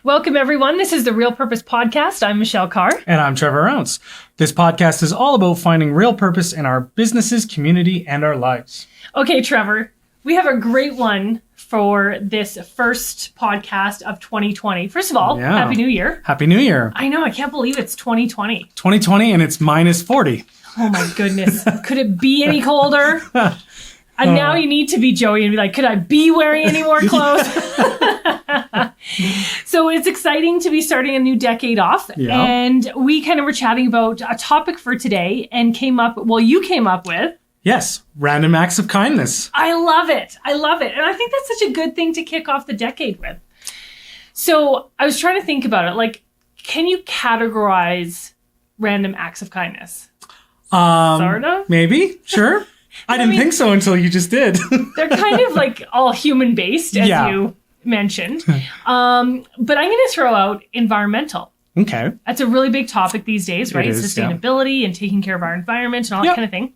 Welcome, everyone. This is the Real Purpose Podcast. I'm Michelle Carr. And I'm Trevor Ounce. This podcast is all about finding real purpose in our businesses, community, and our lives. Okay, Trevor, we have a great one for this first podcast of 2020. First of all, Happy New Year. Happy New Year. I know, I can't believe it's 2020. 2020 and it's minus 40. Oh my goodness. Could it be any colder? And now you need to be Joey and be like, could I be wearing any more clothes? So it's exciting to be starting a new decade off. Yeah. And we kind of were chatting about a topic for today and you came up with. Yes, random acts of kindness. I love it. And I think that's such a good thing to kick off the decade with. So I was trying to think about it. Like, can you categorize random acts of kindness? Sort of? Maybe. Sure. I didn't think so until you just did. They're kind of like all human based, as you mentioned. But I'm going to throw out environmental. Okay. That's a really big topic these days, right? Sustainability and taking care of our environment and all that kind of thing.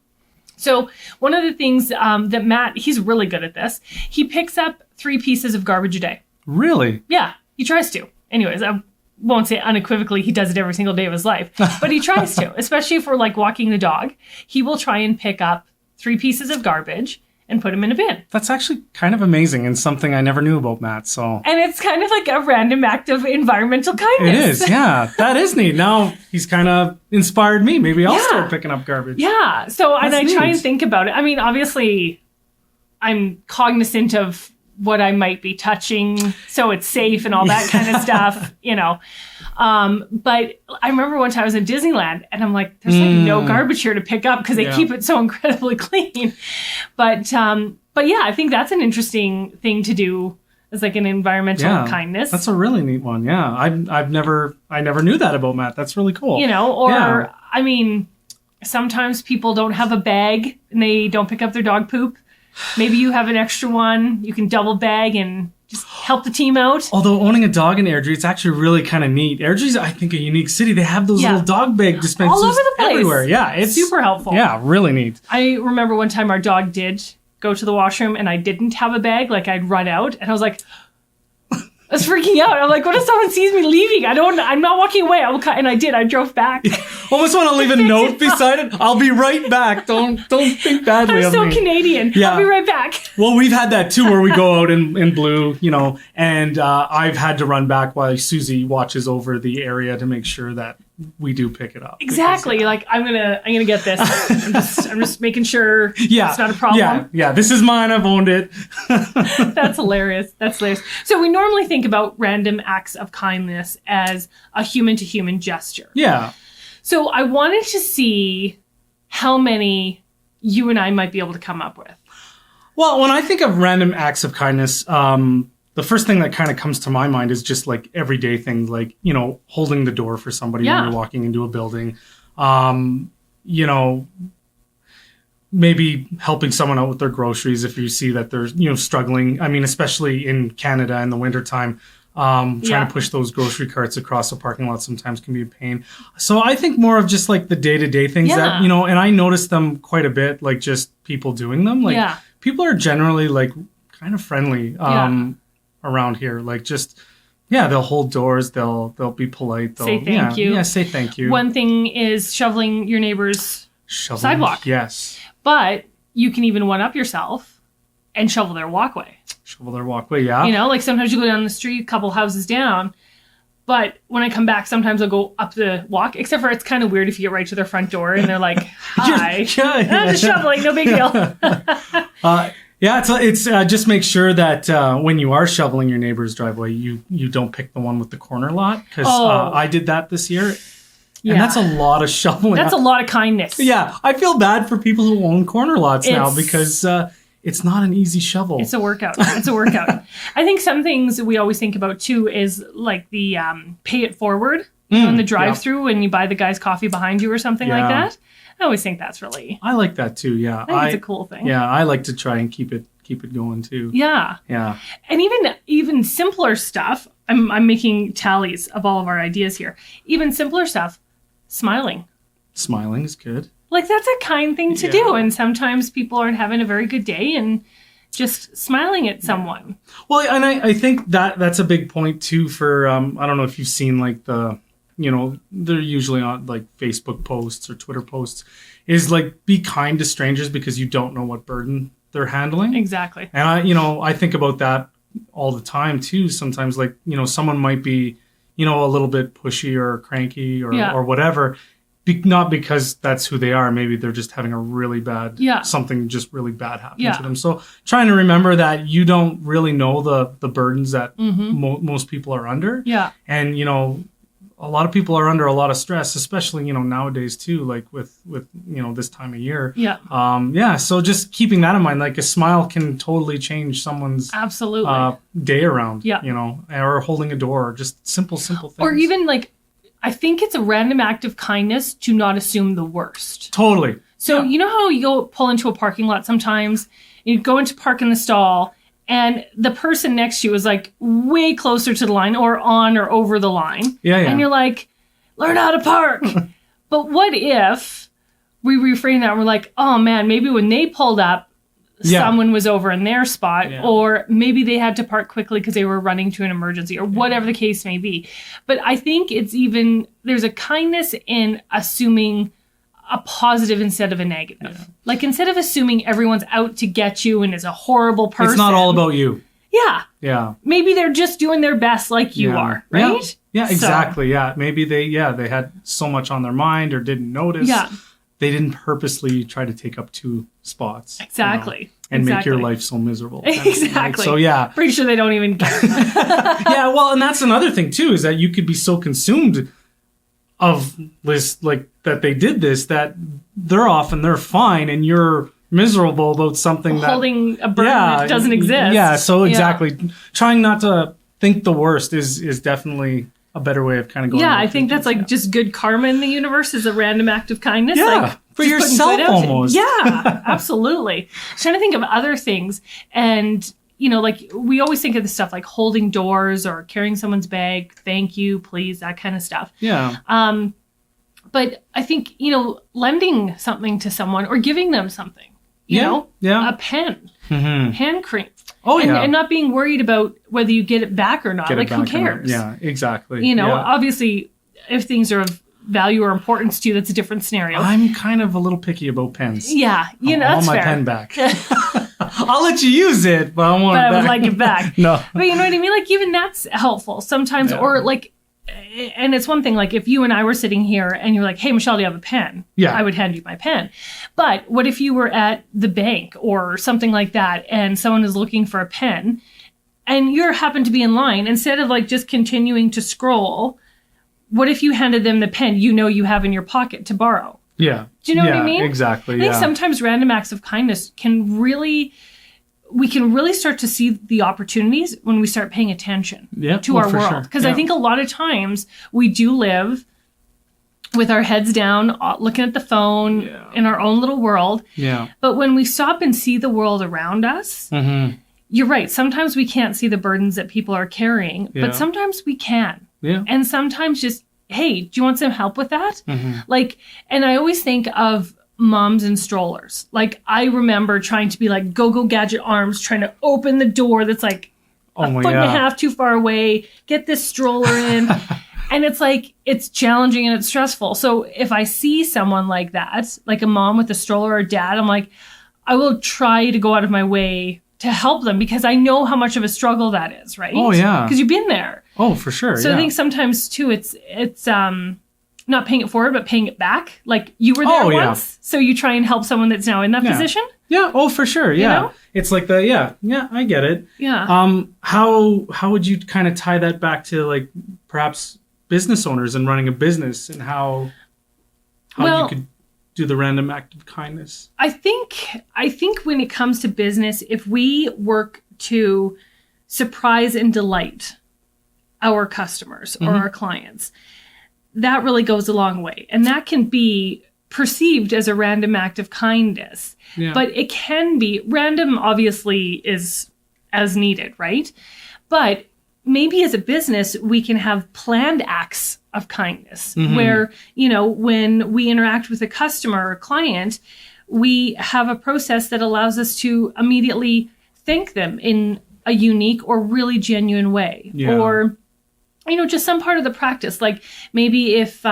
So one of the things that Matt, he's really good at this. He picks up 3 pieces of garbage a day. Really? Yeah, he tries to. Anyways, I won't say unequivocally he does it every single day of his life, but he tries to, especially if we're like walking the dog. He will try and pick up 3 pieces of garbage and put them in a bin. That's actually kind of amazing and something I never knew about Matt. So, and it's kind of like a random act of environmental kindness. It is, yeah. That is neat. Now he's kind of inspired me. Maybe I'll start picking up garbage. Yeah. So, and I try and think about it. I mean, obviously, I'm cognizant of what I might be touching, so it's safe and all that kind of stuff, you know. But I remember one time I was in Disneyland and I'm like, there's like no garbage here to pick up because they keep it so incredibly clean. But yeah, I think that's an interesting thing to do as like an environmental kindness. That's a really neat one. Yeah. I never knew that about Matt. That's really cool. You know, or I mean, sometimes people don't have a bag and they don't pick up their dog poop. Maybe you have an extra one. You can double bag and just help the team out. Although owning a dog in Airdrie, it's actually really kind of neat. Airdrie's, I think, a unique city. They have those little dog bag dispensers all over the place. Everywhere. Yeah, it's super helpful. Yeah, really neat. I remember one time our dog did go to the washroom and I didn't have a bag. Like I'd run out and I was like, I was freaking out. I'm like, what if someone sees me leaving? I'm not walking away. And I did. I drove back. Almost want to leave a note beside it. I'll be right back. Don't think badly of me. I'm so Canadian. Yeah. I'll be right back. Well, we've had that too, where we go out in blue, you know, and I've had to run back while Susie watches over the area to make sure that we do pick it up. Exactly. Because, like I'm gonna get this. I'm just making sure it's not a problem. Yeah. This is mine. I've owned it. That's hilarious. So we normally think about random acts of kindness as a human to human gesture. Yeah. So I wanted to see how many you and I might be able to come up with. Well, when I think of random acts of kindness, the first thing that kind of comes to my mind is just like everyday things, like, you know, holding the door for somebody when you're walking into a building. You know, maybe helping someone out with their groceries if you see that they're, you know, struggling. I mean, especially in Canada in the wintertime, trying to push those grocery carts across the parking lot sometimes can be a pain. So I think more of just like the day-to-day things that, you know, and I notice them quite a bit, like just people doing them. Like people are generally like kind of friendly around here. Like just, they'll hold doors. They'll be polite. They'll say thank you. Yeah, say thank you. One thing is shoveling your neighbor's sidewalk. Yes. But you can even one up yourself and shovel their walkway. Yeah. You know, like sometimes you go down the street, a couple houses down, but when I come back, sometimes I'll go up the walk, except for it's kind of weird if you get right to their front door and they're like, hi. I'm just shoveling, no big deal. It's just make sure that when you are shoveling your neighbor's driveway, you don't pick the one with the corner lot, because I did that this year. And that's a lot of shoveling. That's a lot of kindness. Yeah. I feel bad for people who own corner lots now because it's not an easy shovel. It's a workout. I think some things we always think about too is like the pay it forward on the drive-through when you buy the guy's coffee behind you or something like that. I always think that's really... I like that too, yeah. I think it's a cool thing. Yeah, I like to try and keep it going too. Yeah. Yeah. And even simpler stuff, I'm making tallies of all of our ideas here. Even simpler stuff, smiling. Smiling is good. Like that's a kind thing to do. And sometimes people aren't having a very good day and just smiling at someone. Well, and I think that's a big point too for, I don't know if you've seen like they're usually on like Facebook posts or Twitter posts, is like be kind to strangers because you don't know what burden they're handling. Exactly. And I think about that all the time too. Sometimes like, someone might be, a little bit pushy or cranky or whatever. Not because that's who they are. Maybe they're just having a really bad, something just really bad happen to them. So trying to remember that you don't really know the burdens that most people are under. Yeah. And, a lot of people are under a lot of stress, especially, nowadays too, like with this time of year. Yeah. So just keeping that in mind, like a smile can totally change someone's absolutely day around, yeah. Or holding a door, or just simple things. Or even like, I think it's a random act of kindness to not assume the worst. Totally. So you know how you go pull into a parking lot sometimes, you go into park in the stall, and the person next to you is like way closer to the line or on or over the line. Yeah. And you're like, learn how to park. But what if we reframe that and we're like, oh man, maybe when they pulled up, someone was over in their spot, or maybe they had to park quickly because they were running to an emergency, or whatever the case may be. But I think there's a kindness in assuming a positive instead of a negative. Yeah. Like instead of assuming everyone's out to get you and is a horrible person. It's not all about you. Yeah. Yeah. Maybe they're just doing their best like you are, right? Yeah, exactly. So, maybe they had so much on their mind or didn't notice. Yeah. They didn't purposely try to take up 2 spots. Exactly. And make your life so miserable. Exactly. So, pretty sure they don't even care. And that's another thing, too, is that you could be so consumed of this, like, that they did this, that they're off and they're fine, and you're miserable about something holding a burden that doesn't exist. Yeah, so exactly. Trying not to think the worst is definitely a better way of kind of going. Yeah, I think that's like just good karma in the universe is a random act of kindness. Yeah, like, for yourself almost. Yeah, absolutely. I'm trying to think of other things. And, like we always think of the stuff like holding doors or carrying someone's bag, thank you, please, that kind of stuff. Yeah. But I think, lending something to someone or giving them something, a pen, hand cream. Oh, and not being worried about whether you get it back or not. Like, who cares? Yeah, exactly. Obviously, if things are of value or importance to you, that's a different scenario. I'm kind of a little picky about pens. Yeah, that's fair. I want my pen back. I'll let you use it, but I want it back. I would like it back. No. But you know what I mean? Like, even that's helpful sometimes. Yeah. Or, like, and it's one thing, like, if you and I were sitting here and you're like, hey, Michelle, do you have a pen? Yeah. I would hand you my pen. But what if you were at the bank or something like that and someone is looking for a pen and you happen to be in line, instead of, like, just continuing to scroll, what if you handed them the pen you have in your pocket to borrow? Yeah. Do you know what I mean? Exactly. I think sometimes random acts of kindness we can really start to see the opportunities when we start paying attention to our world. Because I think a lot of times we do live with our heads down, looking at the phone in our own little world. Yeah. But when we stop and see the world around us, you're right. Sometimes we can't see the burdens that people are carrying, but sometimes we can. Yeah. And sometimes just, hey, do you want some help with that? Like, and I always think of moms in strollers. Like, I remember trying to be like go gadget arms, trying to open the door that's like a foot and a half too far away, get this stroller in. And it's like, it's challenging and it's stressful. So if I see someone like that, like a mom with a stroller or dad, I'm like, I will try to go out of my way to help them because I know how much of a struggle that is, right? Oh, yeah. Because you've been there. Oh, for sure. So I think sometimes too, it's not paying it forward, but paying it back. Like, you were there once, so you try and help someone that's now in that position. Yeah. Oh, for sure. Yeah. You know? It's like I get it. Yeah. How would you kind of tie that back to, like, perhaps business owners and running a business, and how you could do the random act of kindness? I think when it comes to business, if we work to surprise and delight our customers or our clients, that really goes a long way. And that can be perceived as a random act of kindness. Yeah. But it can be, random obviously is as needed, right? But maybe as a business, we can have planned acts of kindness where, when we interact with a customer or client, we have a process that allows us to immediately thank them in a unique or really genuine way. Yeah. Or, just some part of the practice. Like maybe if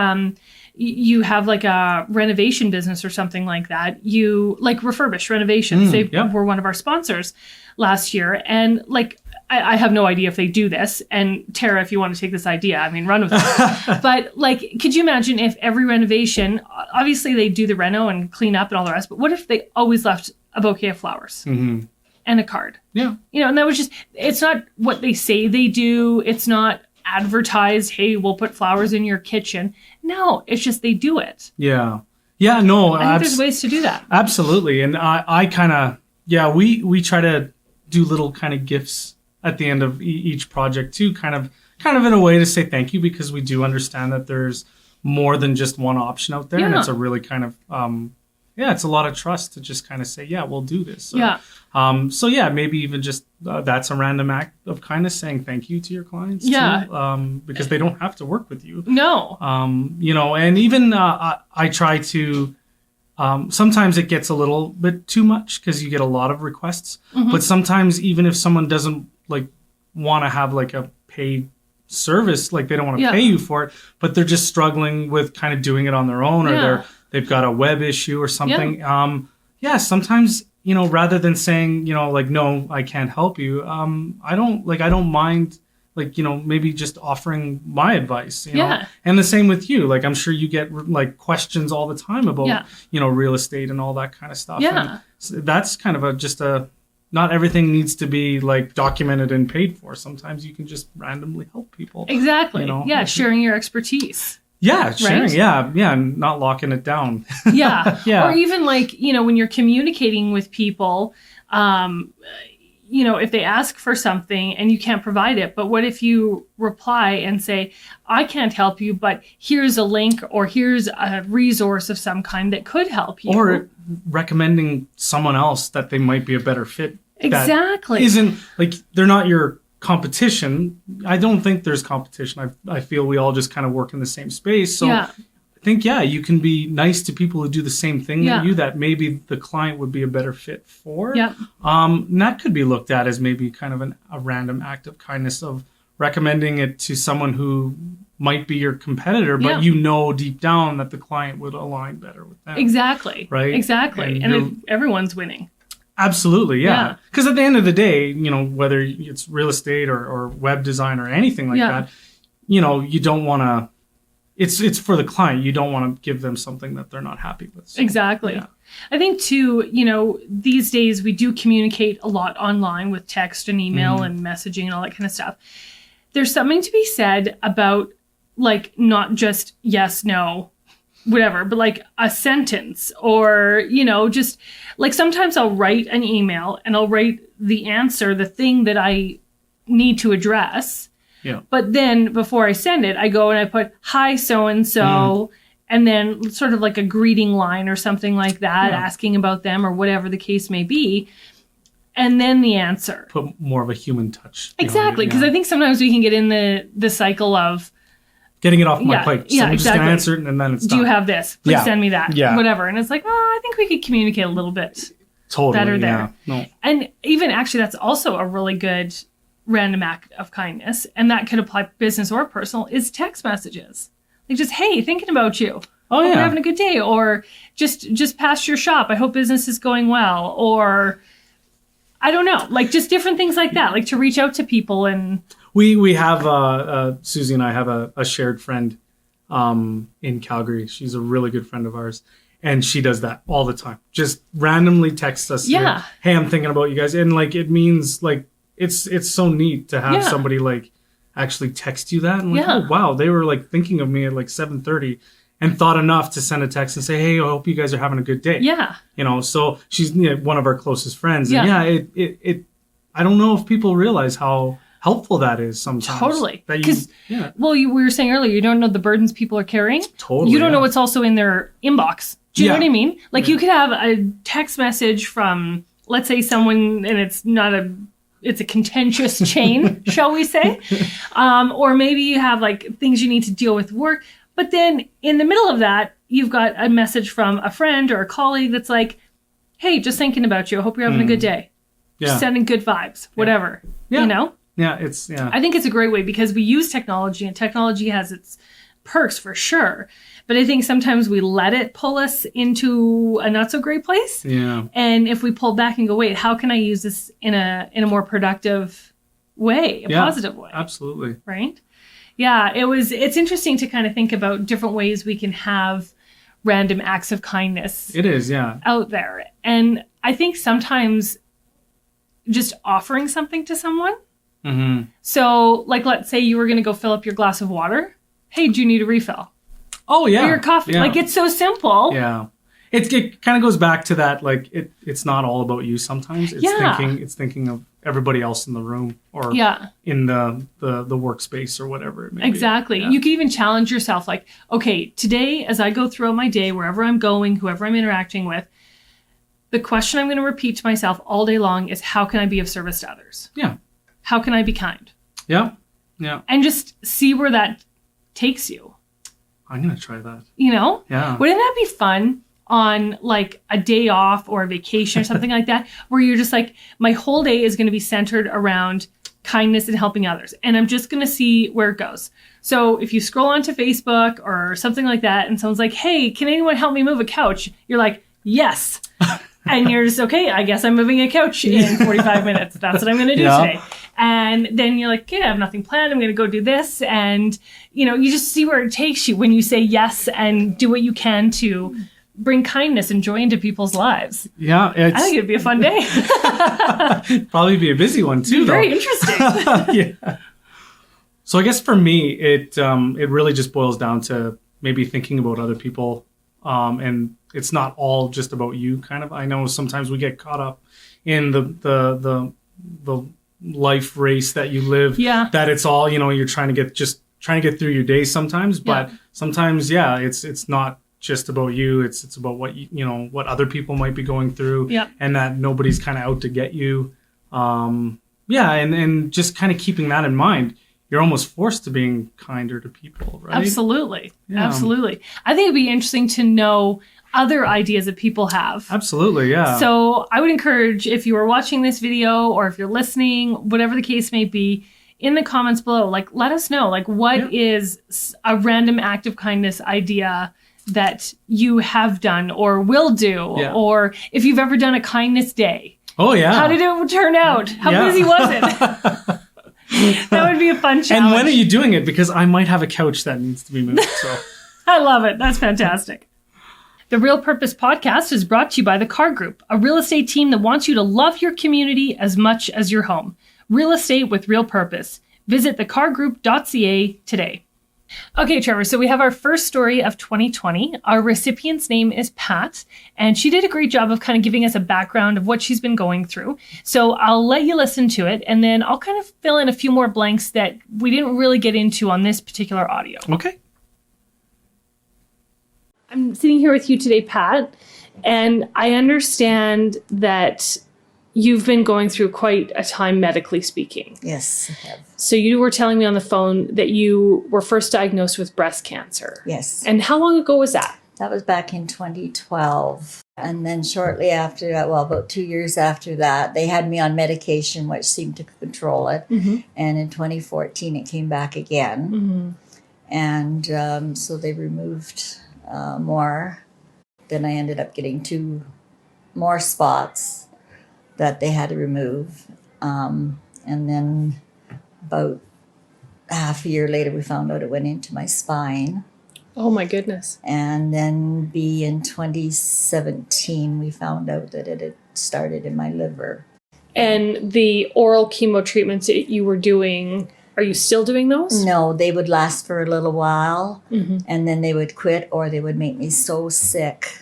you have like a renovation business or something like that, you like refurbish renovations. They were one of our sponsors last year. And like, I have no idea if they do this. And Tara, if you want to take this idea, run with it. But like, could you imagine if every renovation, obviously they do the reno and clean up and all the rest, but what if they always left a bouquet of flowers and a card? Yeah. And that was just, it's not what they say they do. It's not advertised, hey, we'll put flowers in your kitchen. No, it's just they do it. Yeah. Yeah, no. I think there's ways to do that. Absolutely. And I kind of, we try to do little kind of gifts at the end of each project too, kind of in a way to say thank you, because we do understand that there's more than just one option out there. Yeah. And it's a really kind of, it's a lot of trust to just kind of say, yeah, we'll do this. So, maybe even just that's a random act of kindness, saying thank you to your clients too, because they don't have to work with you. No. And even I try to, sometimes it gets a little bit too much because you get a lot of requests, but sometimes even if someone doesn't like want to have like a paid service, like they don't want to pay you for it, but they're just struggling with kind of doing it on their own, or they've got a web issue or something. Sometimes, rather than saying, like, no, I can't help you. I don't mind, like, maybe just offering my advice, you know, and the same with you. Like, I'm sure you get like questions all the time about, real estate and all that kind of stuff. Yeah. And that's kind of not everything needs to be like documented and paid for. Sometimes you can just randomly help people. Exactly. Sharing your expertise. Yeah, sharing. Right? Yeah, and not locking it down. Yeah. Or even like, when you're communicating with people, if they ask for something and you can't provide it, but what if you reply and say, I can't help you, but here's a link or here's a resource of some kind that could help you. Or recommending someone else that they might be a better fit. Exactly. Isn't like, they're not your competition. I don't think there's competition. I feel we all just kind of work in the same space. So I think, you can be nice to people who do the same thing that you, that maybe the client would be a better fit for. Yeah. And that could be looked at as maybe kind of a random act of kindness of recommending it to someone who might be your competitor, but deep down that the client would align better with them. Exactly. Right? Exactly. And everyone's winning. Absolutely, yeah. Because at the end of the day, whether it's real estate or web design or anything like that, you don't want to, it's for the client. You don't want to give them something that they're not happy with. So, exactly. Yeah. I think too, these days we do communicate a lot online with text and email and messaging and all that kind of stuff. There's something to be said about like not just yes, no, whatever, but like a sentence or, just like sometimes I'll write an email and I'll write the answer, the thing that I need to address. Yeah. But then before I send it, I go and I put, hi, so-and-so, and then sort of like a greeting line or something like that, asking about them or whatever the case may be. And then the answer. Put more of a human touch. Exactly. Because I think sometimes we can get in the cycle of getting it off my plate. Someone's just going to answer it and then it's done. Do you have this? Please send me that. Yeah. Whatever. And it's like, I think we could communicate a little bit better there. No. And even actually, that's also a really good random act of kindness. And that could apply business or personal, is text messages. Like just, hey, thinking about you. Hope you're having a good day. Or just past your shop. I hope business is going well. Or I don't know, like just different things like that, like to reach out to people. And we have Susie and I have a shared friend in Calgary. She's a really good friend of ours, and she does that all the time. Just randomly texts us, like, hey, I'm thinking about you guys, and like it means like it's so neat to have somebody like actually text you that, and like, oh wow, they were like thinking of me at like 7:30. And thought enough to send a text and say, hey, I hope you guys are having a good day. Yeah. So she's one of our closest friends. And it I don't know if people realize how helpful that is sometimes. Totally. Because, we were saying earlier, you don't know the burdens people are carrying. Totally. You don't know what's also in their inbox. Do you know what I mean? Like you could have a text message from, let's say someone, and it's a contentious chain, shall we say? Or maybe you have like things you need to deal with work. But then in the middle of that, you've got a message from a friend or a colleague that's like, hey, just thinking about you. I hope you're having a good day. just sending good vibes, whatever, you know? Yeah, I think it's a great way because we use technology and technology has its perks for sure. But I think sometimes we let it pull us into a not so great place. Yeah. And if we pull back and go, wait, how can I use this in a more productive way, a positive way? Absolutely. Right? Yeah, it's interesting to kind of think about different ways we can have random acts of kindness. It is, yeah. Out there. And I think sometimes just offering something to someone. Mm-hmm. So, like, let's say you were going to go fill up your glass of water. Hey, do you need a refill? Oh, yeah. Or your coffee. Yeah. Like, it's so simple. Yeah. It kind of goes back to that, like, it's not all about you sometimes. It's thinking of everybody else in the room or in the workspace or whatever it may exactly. be. Yeah. You can even challenge yourself, like, okay, today, as I go throughout my day, wherever I'm going, whoever I'm interacting with, the question I'm going to repeat to myself all day long is, how can I be of service to others? Yeah. How can I be kind? Yeah. Yeah. And just see where that takes you. I'm going to try that. You know? Yeah. Wouldn't that be fun on like a day off or a vacation or something like that, where you're just like, my whole day is going to be centered around kindness and helping others. And I'm just going to see where it goes. So if you scroll onto Facebook or something like that and someone's like, hey, can anyone help me move a couch? You're like, yes. And you're just, okay, I guess I'm moving a couch in 45 minutes. That's what I'm going to do today. And then you're like, okay, I have nothing planned. I'm going to go do this. And, you know, you just see where it takes you when you say yes and do what you can to bring kindness and joy into people's lives. Yeah. I think it'd be a fun day. Probably be a busy one too, though. Very interesting. Yeah. So I guess for me, it really just boils down to maybe thinking about other people, and it's not all just about you. Kind of, I know sometimes we get caught up in the life race that you live. Yeah. That it's all, you know, you're trying to get through your day sometimes, but sometimes, it's not just about you. It's about what you know, what other people might be going through, and that nobody's kind of out to get you. And just kind of keeping that in mind. You're almost forced to being kinder to people, right? Absolutely. Yeah. Absolutely. I think it'd be interesting to know other ideas that people have. Absolutely, yeah. So I would encourage, if you are watching this video or if you're listening, whatever the case may be, in the comments below, like, let us know, like, what is a random act of kindness idea that you have done or will do, or if you've ever done a kindness day. Oh, yeah. How did it turn out? How busy was it? That would be a fun challenge. And when are you doing it? Because I might have a couch that needs to be moved. So I love it. That's fantastic. The Real Purpose Podcast is brought to you by the Car Group, a real estate team that wants you to love your community as much as your home. Real estate with real purpose. Visit thecargroup.ca today. Okay, Trevor, so we have our first story of 2020. Our recipient's name is Pat, and she did a great job of kind of giving us a background of what she's been going through. So I'll let you listen to it, and then I'll kind of fill in a few more blanks that we didn't really get into on this particular audio. Okay. I'm sitting here with you today, Pat, and I understand that you've been going through quite a time medically speaking. Yes, I have. So you were telling me on the phone that you were first diagnosed with breast cancer. Yes. And how long ago was that? That was back in 2012. And then shortly after that, well, about 2 years after that, they had me on medication, which seemed to control it. Mm-hmm. And in 2014, it came back again. Mm-hmm. And so they removed more. Then I ended up getting 2 more spots that they had to remove. And then about half a year later, we found out it went into my spine. Oh, my goodness. And then in 2017, we found out that it had started in my liver. And the oral chemo treatments that you were doing, are you still doing those? No, they would last for a little while, and then they would quit, or they would make me so sick,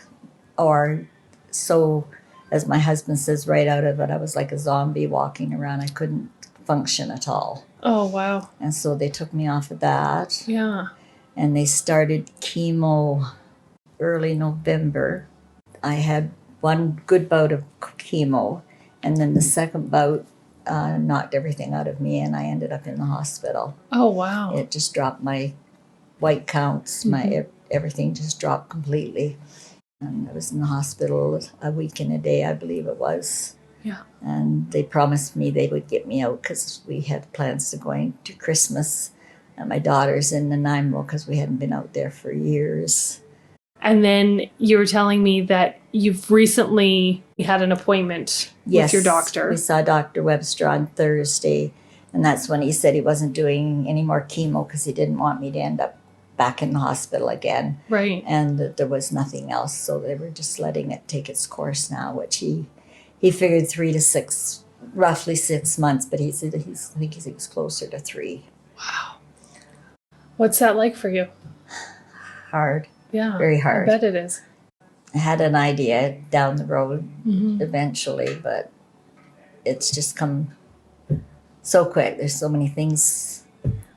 or so, as my husband says, right out of it, I was like a zombie walking around. I couldn't function at all. Oh, wow. And so they took me off of that. Yeah. And they started chemo early November. I had 1 good bout of chemo, and then the second bout knocked everything out of me, and I ended up in the hospital. Oh, wow. It just dropped my white counts. My everything just dropped completely. And I was in the hospital a week and a day, I believe it was. Yeah. And they promised me they would get me out because we had plans to going to Christmas at my daughter's in Nanaimo because we hadn't been out there for years. And then you were telling me that you've recently had an appointment with your doctor. We saw Dr. Webster on Thursday, and that's when he said he wasn't doing any more chemo because he didn't want me to end up back in the hospital again. Right. And that there was nothing else, so they were just letting it take its course now, which he figured 3 to 6, roughly 6 months, but he said I think he was closer to 3. Wow. What's that like for you? Hard. Yeah. Very hard. I bet it is. I had an idea down the road eventually, but it's just come so quick. There's so many things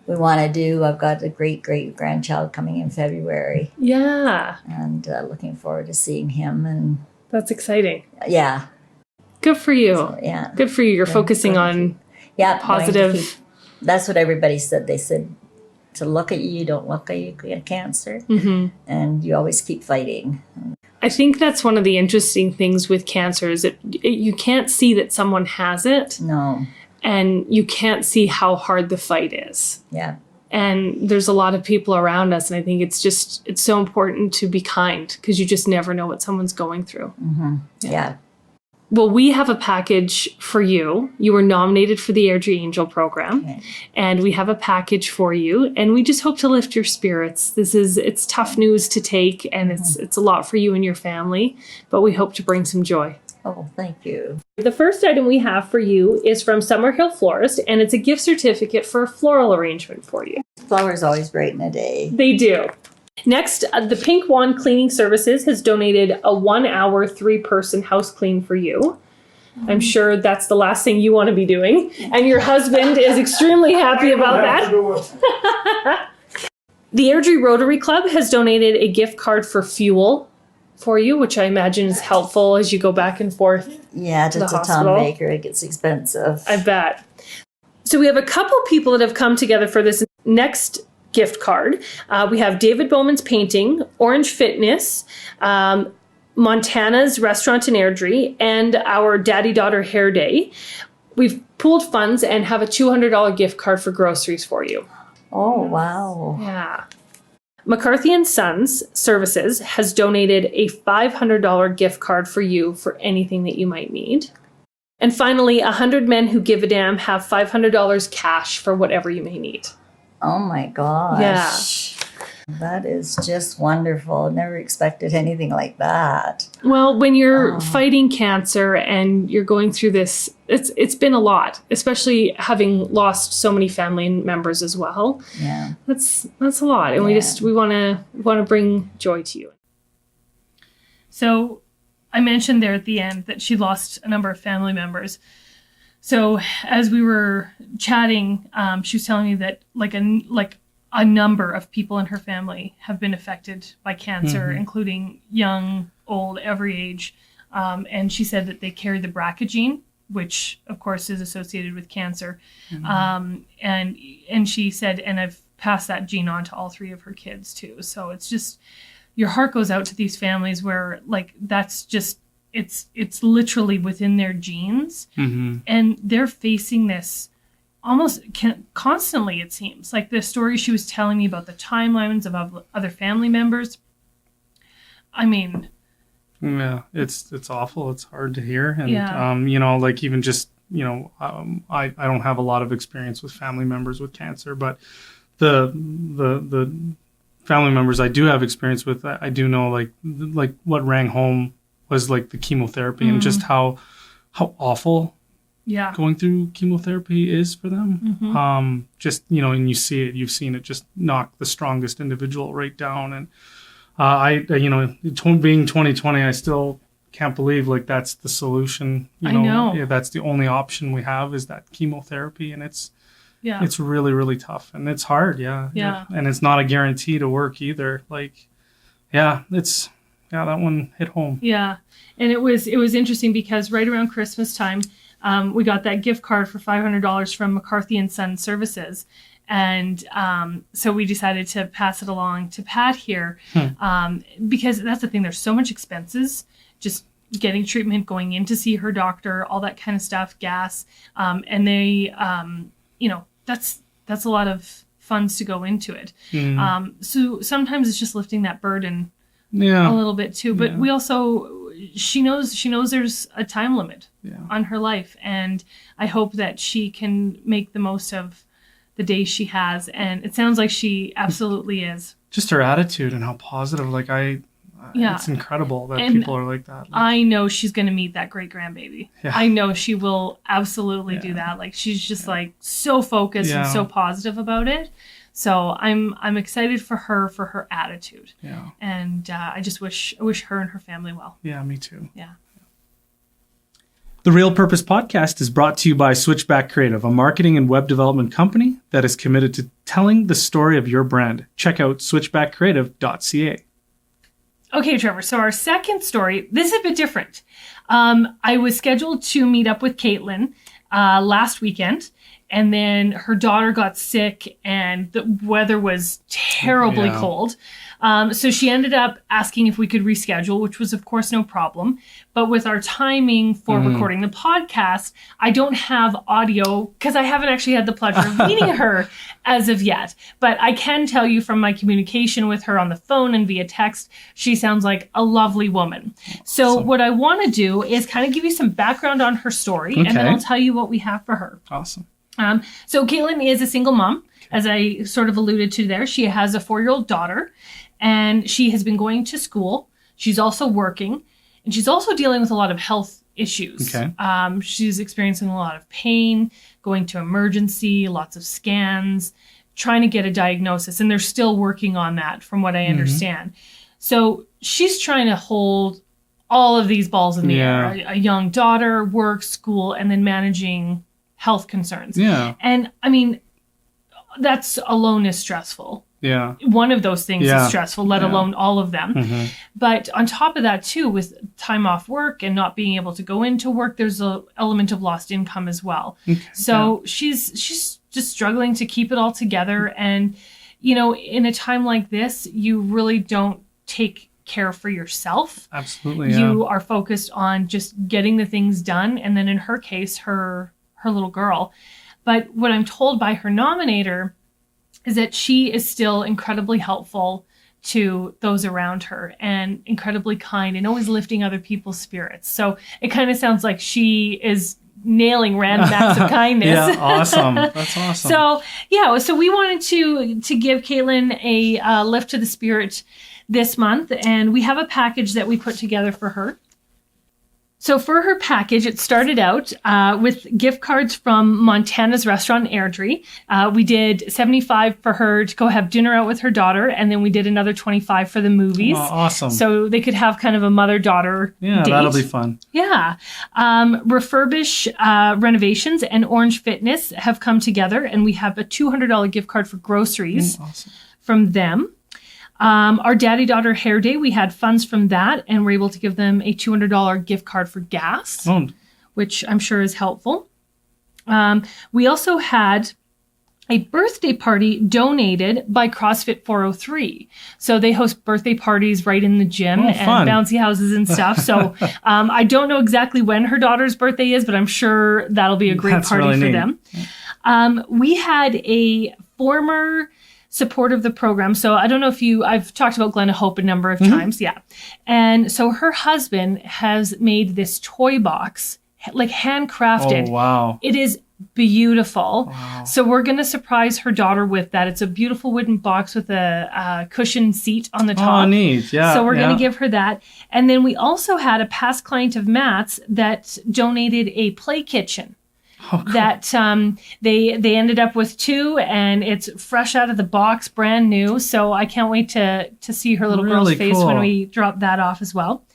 we want to do. I've got a great-great-grandchild coming in February. Yeah. And looking forward to seeing him. And that's exciting. Yeah. Good for you. So, yeah. Good for you. You're focusing on positive. That's what everybody said. They said to look at you don't look like you get cancer. And you always keep fighting. I think that's one of the interesting things with cancer is that you can't see that someone has it. No. And you can't see how hard the fight is. Yeah. And there's a lot of people around us. And I think it's so important to be kind because you just never know what someone's going through. Yeah. Well, we have a package for you. You were nominated for the Airdrie Angel program, and we have a package for you. And we just hope to lift your spirits. It's tough news to take, and it's a lot for you and your family, but we hope to bring some joy. Oh, thank you. The first item we have for you is from Summerhill Florist, and it's a gift certificate for a floral arrangement for you. Flowers always brighten a day. They do. Next, the Pink Wand Cleaning Services has donated a 1-hour 3-person house clean for you. I'm sure that's the last thing you want to be doing. And your husband is extremely happy about that. The Airdrie Rotary Club has donated a gift card for fuel for you, which I imagine is helpful as you go back and forth. Yeah, to Tom Baker, it gets expensive. I bet. So we have a couple people that have come together for this next gift card. We have David Bowman's Painting, Orange Fitness, Montana's Restaurant in Airdrie, and our Daddy-Daughter Hair Day. We've pooled funds and have a $200 gift card for groceries for you. Oh, wow. Yeah. McCarthy & Sons Services has donated a $500 gift card for you for anything that you might need. And finally, 100 Men Who Give a Damn have $500 cash for whatever you may need. Oh my gosh. Yeah. That is just wonderful. Never expected anything like that. Well, when you're fighting cancer and you're going through this, it's been a lot, especially having lost so many family members as well. Yeah. That's a lot. And we want to bring joy to you. So I mentioned there at the end that she lost a number of family members. So as we were chatting, she was telling me that like a number of people in her family have been affected by cancer, including young, old, every age. And she said that they carry the BRCA gene, which of course is associated with cancer. And she said, and I've passed that gene on to all 3 of her kids too. So it's just, your heart goes out to these families where like that's just, it's literally within their genes, and they're facing this almost constantly, it seems. Like the story she was telling me about the timelines of other family members. I mean... Yeah, it's awful. It's hard to hear. And, like even just, I don't have a lot of experience with family members with cancer, but the family members I do have experience with, I do know like what rang home was like the chemotherapy and just how awful going through chemotherapy is for them. Just, and you see it, you've seen it just knock the strongest individual right down. And being 2020, I still can't believe like that's the solution. I know. Yeah, that's the only option we have is that chemotherapy. And it's really, really tough and it's hard. Yeah. And it's not a guarantee to work either. Like, that one hit home. Yeah. And it was interesting because right around Christmas time, we got that gift card for $500 from McCarthy & Sons Services. And so we decided to pass it along to Pat here because that's the thing. There's so much expenses just getting treatment, going in to see her doctor, all that kind of stuff, gas. And they, that's a lot of funds to go into it. So sometimes it's just lifting that burden a little bit too. But we also, she knows there's a time limit on her life. And I hope that she can make the most of the days she has. And it sounds like she absolutely is. Just her attitude and how positive, it's incredible that people are like that. I know she's going to meet that great grandbaby. Yeah. I know she will absolutely do that. She's just so focused and so positive about it. So I'm excited for her attitude. Yeah. And I just wish her and her family well. Yeah, me too. Yeah. The Real Purpose Podcast is brought to you by Switchback Creative, a marketing and web development company that is committed to telling the story of your brand. Check out switchbackcreative.ca. Okay, Trevor. So our second story, this is a bit different. I was scheduled to meet up with Kaitlyn last weekend, and then her daughter got sick and the weather was terribly cold. So she ended up asking if we could reschedule, which was, of course, no problem. But with our timing for recording the podcast, I don't have audio because I haven't actually had the pleasure of meeting her as of yet. But I can tell you from my communication with her on the phone and via text, she sounds like a lovely woman. So what I want to do is kind of give you some background on her story, and then I'll tell you what we have for her. Awesome. So Kaitlyn is a single mom, as I sort of alluded to there. She has a 4-year-old daughter, and she has been going to school. She's also working, and she's also dealing with a lot of health issues. Okay. She's experiencing a lot of pain, going to emergency, lots of scans, trying to get a diagnosis, and they're still working on that from what I understand. So she's trying to hold all of these balls in the air, a young daughter, work, school, and then managing health concerns. Yeah. And I mean, that's alone is stressful. Yeah. One of those things is stressful, let alone all of them. But on top of that, too, with time off work and not being able to go into work, there's an element of lost income as well. Okay. So she's just struggling to keep it all together. And, in a time like this, you really don't take care for yourself. Absolutely. You are focused on just getting the things done. And then in her case, her little girl. But what I'm told by her nominator is that she is still incredibly helpful to those around her and incredibly kind and always lifting other people's spirits. So it kind of sounds like she is nailing random acts of kindness. Yeah, awesome. That's awesome. So we wanted to give Kaitlyn a lift to the spirit this month, and we have a package that we put together for her. So for her package, it started out with gift cards from Montana's restaurant Airdrie. We did $75 for her to go have dinner out with her daughter, and then we did another $25 for the movies. Oh, awesome. So they could have kind of a mother-daughter date. That'll be fun. Yeah. Refurbish Renovations and Orange Fitness have come together, and we have a $200 gift card for groceries from them. Our daddy-daughter hair day, we had funds from that, and we're able to give them a $200 gift card for gas, which I'm sure is helpful. We also had a birthday party donated by CrossFit 403. So they host birthday parties right in the gym and bouncy houses and stuff. So I don't know exactly when her daughter's birthday is, but I'm sure that'll be a great party really for them. We had a former support of the program. So I don't know if I've talked about Glenda Hope a number of times. Yeah. And so her husband has made this toy box, handcrafted. Oh, wow. It is beautiful. Wow. So we're going to surprise her daughter with that. It's a beautiful wooden box with a cushioned seat on the top. Oh, neat. Yeah. So we're going to give her that. And then we also had a past client of Matt's that donated a play kitchen. Oh, cool. That they ended up with 2, and it's fresh out of the box, brand new. So I can't wait to see her little girl's face when we drop that off as well.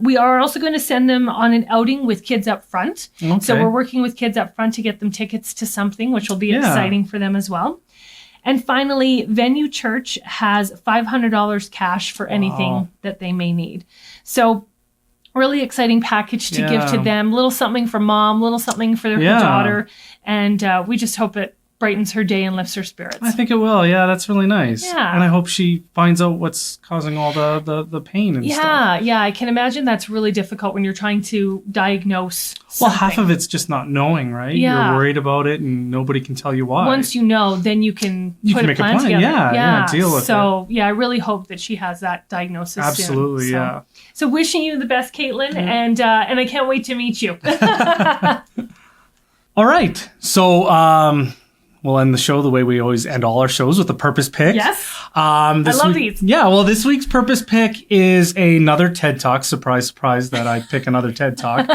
We are also going to send them on an outing with Kids Up Front. Okay. So we're working with Kids Up Front to get them tickets to something, which will be exciting for them as well. And finally, Venue Church has $500 cash for anything that they may need. So really exciting package to give to them. Little something for mom, little something for her daughter. And we just hope it brightens her day and lifts her spirits. I think it will. Yeah, that's really nice. Yeah. And I hope she finds out what's causing all the pain and stuff. Yeah, I can imagine that's really difficult when you're trying to diagnose something. Well, half of it's just not knowing, right? Yeah. You're worried about it and nobody can tell you why. Once you know, then you can put make a plan together. Yeah, deal with it. So, I really hope that she has that diagnosis Absolutely, soon. yeah. So wishing you the best, Kaitlyn, and I can't wait to meet you. All right. So, we'll end the show the way we always end all our shows, with a purpose pick. Yes. I love these. Yeah, well, this week's purpose pick is another TED Talk. Surprise, surprise that I pick another TED Talk.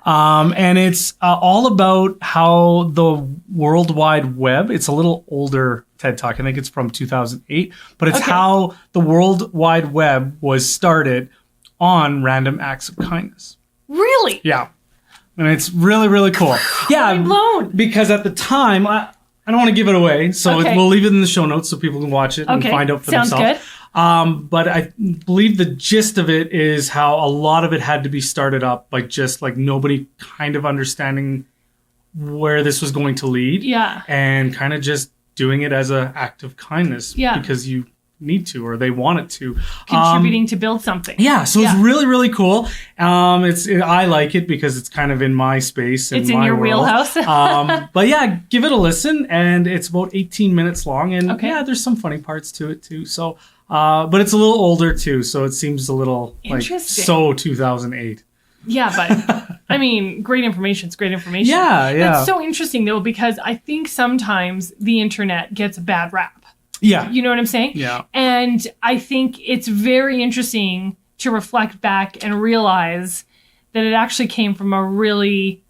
And it's all about how the World Wide Web, it's a little older TED Talk. I think it's from 2008, but it's how the World Wide Web was started on random acts of kindness. Really? Yeah. And it's really, really cool. Yeah. Mind blown. Because at the time, I don't want to give it away, so we'll leave it in the show notes so people can watch it and find out for themselves. Sounds good. But I believe the gist of it is how a lot of it had to be started up by just like nobody kind of understanding where this was going to lead. Yeah. And kind of just doing it as an act of kindness. Yeah. Because you need to, or they want it to. Contributing to build something. Yeah, so it's really, really cool. I like it because it's kind of in my space. It's in your wheelhouse. But yeah, give it a listen, and it's about 18 minutes long, and there's some funny parts to it too. So, but it's a little older too, so it seems a little like so 2008. Yeah, but I mean, great information. It's great information. Yeah. It's so interesting though, because I think sometimes the internet gets a bad rap. Yeah. You know what I'm saying? Yeah. And I think it's very interesting to reflect back and realize that it actually came from a really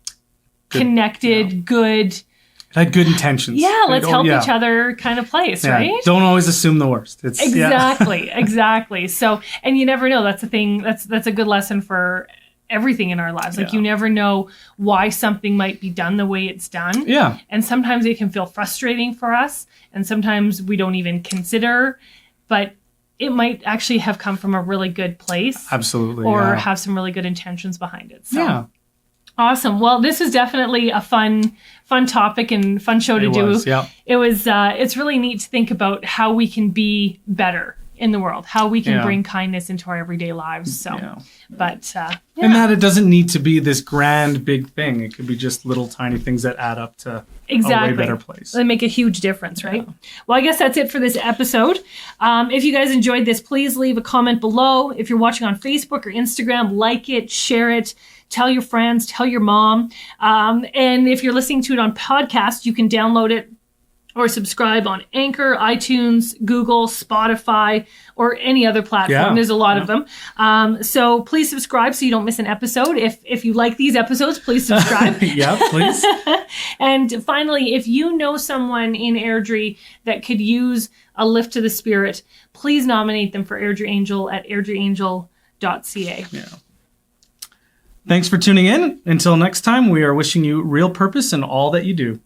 connected, good... It had good intentions. Yeah, let's help each other kind of place, right? Don't always assume the worst. Exactly. So, and you never know. That's the thing. That's a good lesson for everything in our lives. Like you never know why something might be done the way it's done. Yeah. And sometimes it can feel frustrating for us. And sometimes we don't even consider, but it might actually have come from a really good place. Absolutely. Or have some really good intentions behind it. So. Yeah. Awesome. Well, this is definitely a fun topic and fun show to do. It was, it's really neat to think about how we can be better in the world, how we can bring kindness into our everyday lives. So, but, and that it doesn't need to be this grand, big thing. It could be just little tiny things that add up to a way better place. They make a huge difference, right? Yeah. Well, I guess that's it for this episode. If you guys enjoyed this, please leave a comment below. If you're watching on Facebook or Instagram, like it, share it, tell your friends, tell your mom. And if you're listening to it on podcast, you can download it or subscribe on Anchor, iTunes, Google, Spotify, or any other platform. There's a lot of them. So please subscribe so you don't miss an episode. If you like these episodes, please subscribe. Please. And finally, if you know someone in Airdrie that could use a lift to the spirit, please nominate them for Airdrie Angel at airdrieangel.ca. Yeah. Thanks for tuning in. Until next time, we are wishing you real purpose in all that you do.